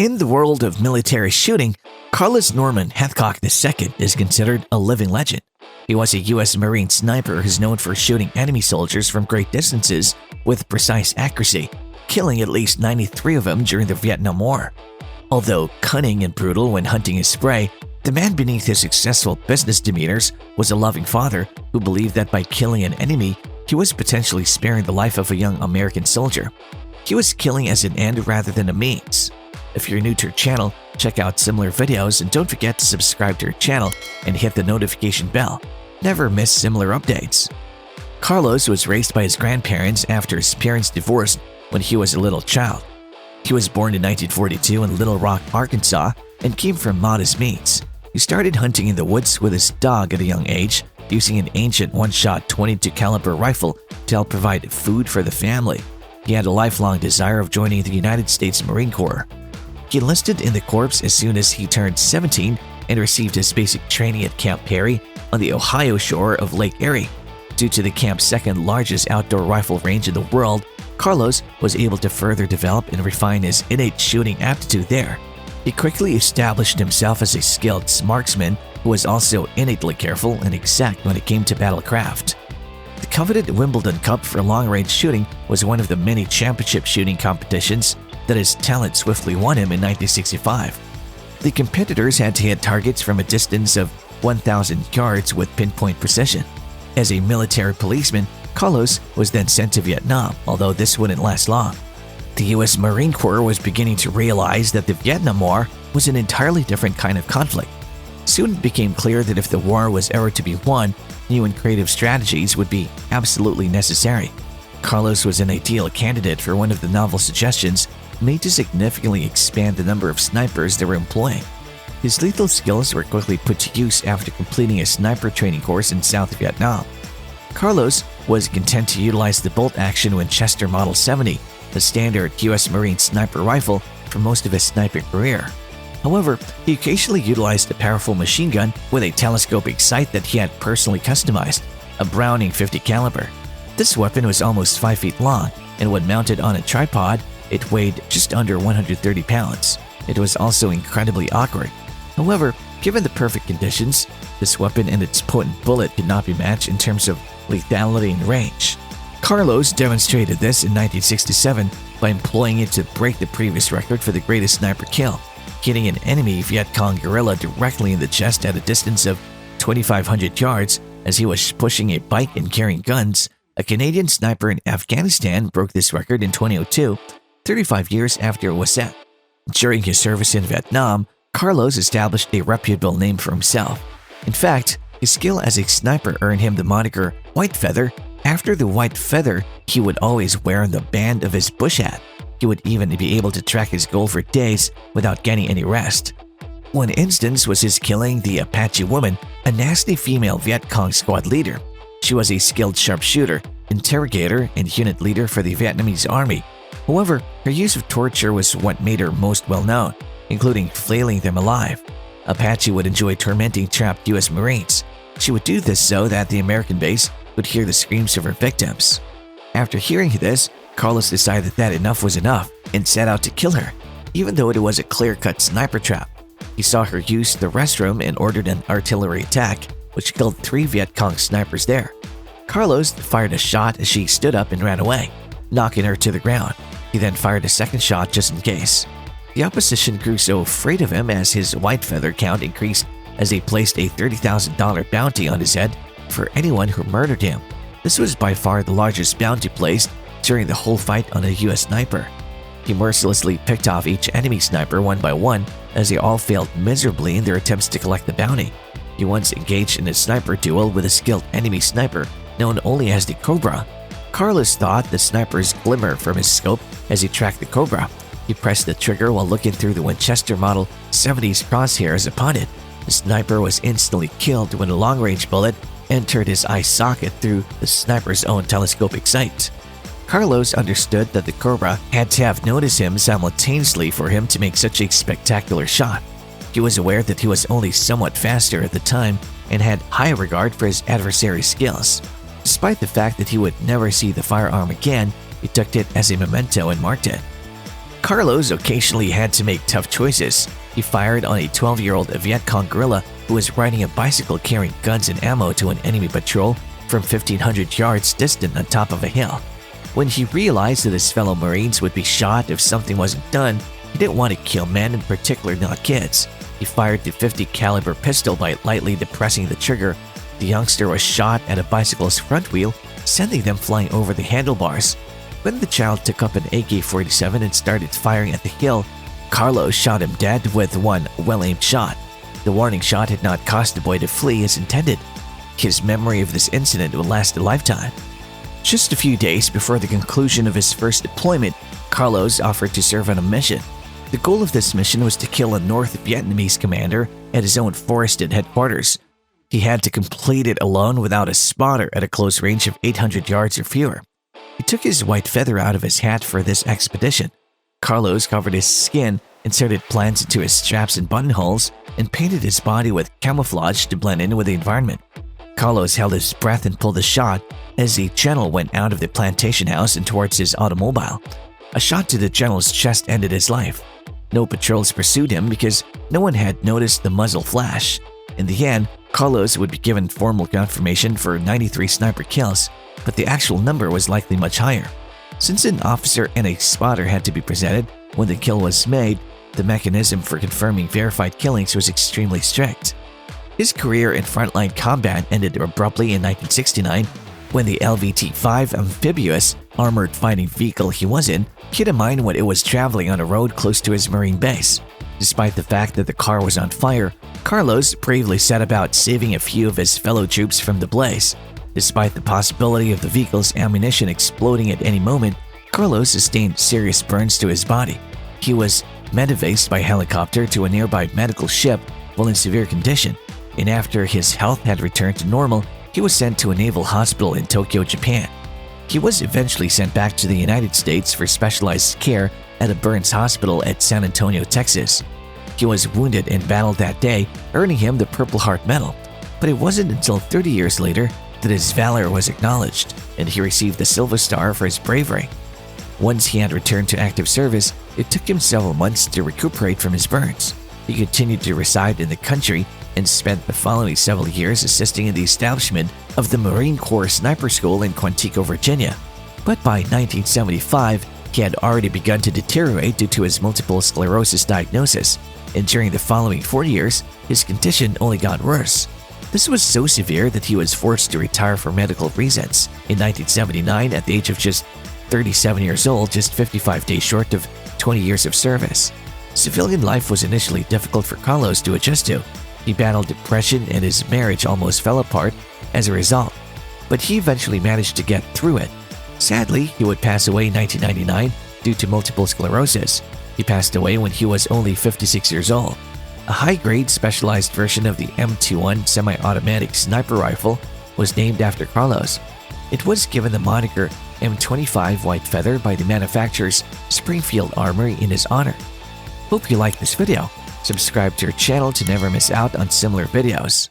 In the world of military shooting, Carlos Norman Hathcock II is considered a living legend. He was a U.S. Marine sniper who's known for shooting enemy soldiers from great distances with precise accuracy, killing at least 93 of them during the Vietnam War. Although cunning and brutal when hunting his prey, the man beneath his successful business demeanors was a loving father who believed that by killing an enemy, he was potentially sparing the life of a young American soldier. He was killing as an end rather than a means. If you're new to our channel, check out similar videos and don't forget to subscribe to our channel and hit the notification bell. Never miss similar updates. Carlos was raised by his grandparents after his parents divorced when he was a little child. He was born in 1942 in Little Rock, Arkansas, and came from modest means. He started hunting in the woods with his dog at a young age, using an ancient one-shot .22 caliber rifle to help provide food for the family. He had a lifelong desire of joining the United States Marine Corps. He enlisted in the Corps as soon as he turned 17 and received his basic training at Camp Perry on the Ohio shore of Lake Erie. Due to the camp's second largest outdoor rifle range in the world, Carlos was able to further develop and refine his innate shooting aptitude there. He quickly established himself as a skilled marksman who was also innately careful and exact when it came to battlecraft. The coveted Wimbledon Cup for long-range shooting was one of the many championship shooting competitions that his talent swiftly won him in 1965. The competitors had to hit targets from a distance of 1,000 yards with pinpoint precision. As a military policeman, Carlos was then sent to Vietnam, although this wouldn't last long. The U.S. Marine Corps was beginning to realize that the Vietnam War was an entirely different kind of conflict. Soon it became clear that if the war was ever to be won, new and creative strategies would be absolutely necessary. Carlos was an ideal candidate for one of the novel suggestions made to significantly expand the number of snipers they were employing. His lethal skills were quickly put to use after completing a sniper training course in South Vietnam. Carlos was content to utilize the bolt-action Winchester Model 70, the standard U.S. Marine sniper rifle, for most of his sniping career. However, he occasionally utilized a powerful machine gun with a telescopic sight that he had personally customized, a Browning .50 caliber. This weapon was almost 5 feet long, and when mounted on a tripod, it weighed just under 130 pounds. It was also incredibly awkward. However, given the perfect conditions, this weapon and its potent bullet could not be matched in terms of lethality and range. Carlos demonstrated this in 1967 by employing it to break the previous record for the greatest sniper kill, hitting an enemy Viet Cong guerrilla directly in the chest at a distance of 2,500 yards as he was pushing a bike and carrying guns. A Canadian sniper in Afghanistan broke this record in 2002, 35 years after it was set. During his service in Vietnam, Carlos established a reputable name for himself. In fact, his skill as a sniper earned him the moniker White Feather. After the white feather, he would always wear the band of his bush hat. He would even be able to track his goal for days without getting any rest. One instance was his killing the Apache woman, a nasty female Viet Cong squad leader. She was a skilled sharpshooter, interrogator, and unit leader for the Vietnamese army. However, her use of torture was what made her most well-known, including flailing them alive. Apache would enjoy tormenting trapped U.S. Marines. She would do this so that the American base would hear the screams of her victims. After hearing this, Carlos decided that enough was enough and set out to kill her, even though it was a clear-cut sniper trap. He saw her use the restroom and ordered an artillery attack, which killed 3 Viet Cong snipers there. Carlos fired a shot as she stood up and ran away, knocking her to the ground. He then fired a second shot just in case. The opposition grew so afraid of him as his white feather count increased as they placed a $30,000 bounty on his head for anyone who murdered him. This was by far the largest bounty placed during the whole fight on a U.S. sniper. He mercilessly picked off each enemy sniper one by one as they all failed miserably in their attempts to collect the bounty. He once engaged in a sniper duel with a skilled enemy sniper known only as the Cobra. Carlos thought the sniper's glimmer from his scope as he tracked the Cobra. He pressed the trigger while looking through the Winchester Model 70's crosshairs upon it. The sniper was instantly killed when a long-range bullet entered his eye socket through the sniper's own telescopic sight. Carlos understood that the Cobra had to have noticed him simultaneously for him to make such a spectacular shot. He was aware that he was only somewhat faster at the time and had high regard for his adversary's skills. Despite the fact that he would never see the firearm again, he took it as a memento and marked it. Carlos occasionally had to make tough choices. He fired on a 12-year-old Viet Cong guerrilla who was riding a bicycle carrying guns and ammo to an enemy patrol from 1,500 yards distant on top of a hill. When he realized that his fellow Marines would be shot if something wasn't done, he didn't want to kill men, in particular not kids. He fired the .50 caliber pistol by lightly depressing the trigger. The youngster was shot at a bicycle's front wheel, sending them flying over the handlebars. When the child took up an AK-47 and started firing at the hill, Carlos shot him dead with one well-aimed shot. The warning shot had not caused the boy to flee as intended. His memory of this incident would last a lifetime. Just a few days before the conclusion of his first deployment, Carlos offered to serve on a mission. The goal of this mission was to kill a North Vietnamese commander at his own forested headquarters. He had to complete it alone without a spotter at a close range of 800 yards or fewer. He took his white feather out of his hat for this expedition. Carlos covered his skin, inserted plants into his straps and buttonholes, and painted his body with camouflage to blend in with the environment. Carlos held his breath and pulled a shot as the general went out of the plantation house and towards his automobile. A shot to the general's chest ended his life. No patrols pursued him because no one had noticed the muzzle flash. In the end, Carlos would be given formal confirmation for 93 sniper kills, but the actual number was likely much higher. Since an officer and a spotter had to be presented when the kill was made, the mechanism for confirming verified killings was extremely strict. His career in frontline combat ended abruptly in 1969 when the LVT-5 amphibious armored fighting vehicle he was in hit a mine when it was traveling on a road close to his Marine base. Despite the fact that the car was on fire, Carlos bravely set about saving a few of his fellow troops from the blaze. Despite the possibility of the vehicle's ammunition exploding at any moment, Carlos sustained serious burns to his body. He was medevaced by helicopter to a nearby medical ship while in severe condition, and after his health had returned to normal, he was sent to a naval hospital in Tokyo, Japan. He was eventually sent back to the United States for specialized care at a burns hospital at San Antonio, Texas. He was wounded in battle that day, earning him the Purple Heart Medal, but it wasn't until 30 years later that his valor was acknowledged, and he received the Silver Star for his bravery. Once he had returned to active service, it took him several months to recuperate from his burns. He continued to reside in the country and spent the following several years assisting in the establishment of the Marine Corps Sniper School in Quantico, Virginia. But by 1975, he had already begun to deteriorate due to his multiple sclerosis diagnosis, and during the following 4 years, his condition only got worse. This was so severe that he was forced to retire for medical reasons in 1979 at the age of just 37 years old, just 55 days short of 20 years of service. Civilian life was initially difficult for Carlos to adjust to. He battled depression and his marriage almost fell apart as a result, but he eventually managed to get through it. Sadly, he would pass away in 1999 due to multiple sclerosis. He passed away when he was only 56 years old. A high-grade specialized version of the M21 semi-automatic sniper rifle was named after Carlos. It was given the moniker M25 White Feather by the manufacturer's Springfield Armory in his honor. Hope you liked this video. Subscribe to our channel to never miss out on similar videos.